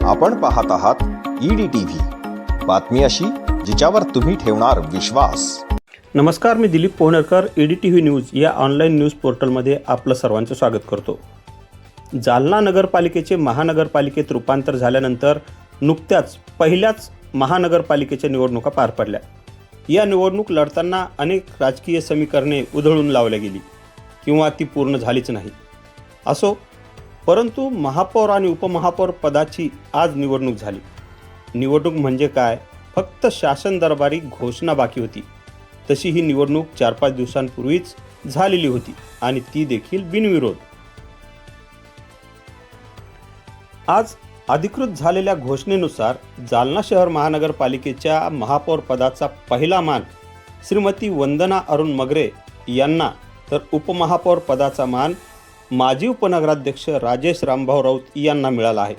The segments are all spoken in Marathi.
आपण पाहत आहात EDTV, बातमी अशी जिच्यावर तुम्ही ठेवणार विश्वास। नमस्कार, मी दिलीप पोहनरकर EDTV न्यूज या ऑनलाईन न्यूज पोर्टलमध्ये आपलं सर्वांचं स्वागत करतो। जालना नगरपालिकेचे महानगरपालिकेत रूपांतर झाल्यानंतर नुकत्याच पहिल्याच महानगरपालिकेच्या निवडणुका पार पडल्या। या निवडणूक लढताना अनेक राजकीय समीकरणे उधळून लावली गेली किंवा ती पूर्ण झालीच नाही असो, परंतु महापौर आणि उपमहापौर पदाची आज निवडणूक झाली। निवडणूक म्हणजे काय, फक्त शासन दरबारी घोषणा बाकी होती। तशी ही निवडणूक 4-5 दिवसांपूर्वीच झालेली होती आणि ती देखील बिनविरोध। आज अधिकृत झालेल्या घोषणेनुसार जालना शहर महानगरपालिकेच्या महापौर पदाचा पहिला मान श्रीमती वंदना अरुण मगरे यांना, तर उपमहापौर पदाचा मान माजी उपनगराध्यक्ष राजेश रामभाऊ राऊत यांना मिळाला आहे।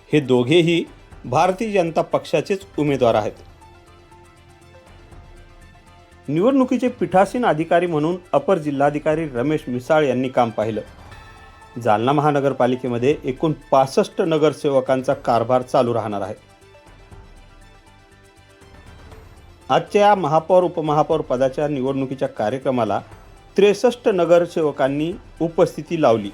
हे दोघेही भारतीय जनता पक्षाचेच उमेदवार आहेत। निवडणुकीचे पीठासीन अधिकारी म्हणून अपर जिल्हाधिकारी रमेश मिसाळ यांनी काम पाहिलं। जालना महानगरपालिकेमध्ये एकूण 65 नगरसेवकांचा कारभार चालू राहणार आहे। आजच्या महापौर उपमहापौर पदाच्या निवडणुकीच्या कार्यक्रमाला 63 नगरसेवकांनी उपस्थिती लावली।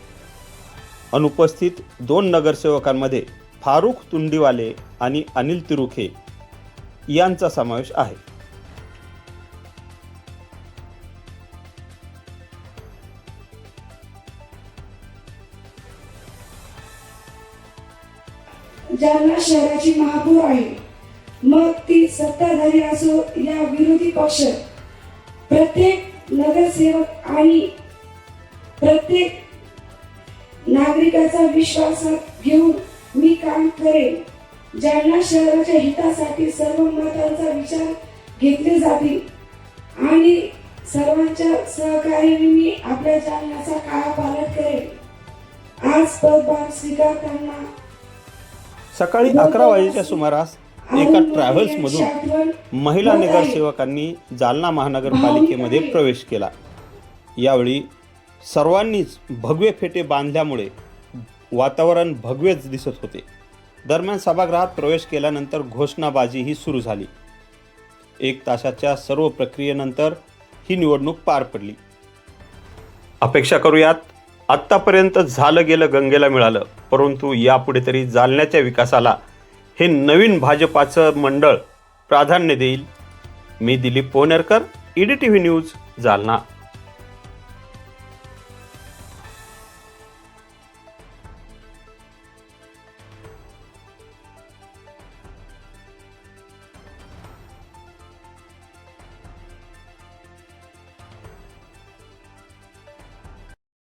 अनुपस्थित 2 नगरसेवकांमध्ये फारुख तुंडीवाले आणि अनिल तिरुखे यांचा समावेश आहे। जालना शहराची महापौर आहे, मग ती सत्ताधारी असो या विरोधी पक्ष, प्रत्येक नगरसेवक आणि प्रत्येक नागरिकाचा विश्वास घेऊन मी काम करेन। जालना शहराच्या हितासाठी सर्व मतांचा विचार घेतले जातील आणि सर्वांच्या सहकार्याने मी आपल्या जालन्याचा कायापालट करेन। आज पदभार स्वीकारताना सकाळी 11 वाजेच्या सुमारास एका ट्रॅव्हल्समधून महिला नगरसेवकांनी जालना महानगरपालिकेमध्ये प्रवेश केला। यावेळी सर्वांनीच भगवे फेटे बांधल्यामुळे वातावरण भगवेच दिसत होते। दरम्यान सभागृहात प्रवेश केल्यानंतर घोषणाबाजीही सुरू झाली। 1 तासाच्या सर्व प्रक्रियेनंतर ही निवडणूक पार पडली। अपेक्षा करूयात, आत्तापर्यंत झालं गेलं गंगेला मिळालं, परंतु यापुढे तरी जालन्याच्या विकासाला हे नवीन भाजपाचं मंडळ प्राधान्य देईल। मी दिलीप पोहनरकर, EDTV न्यूज, जालना।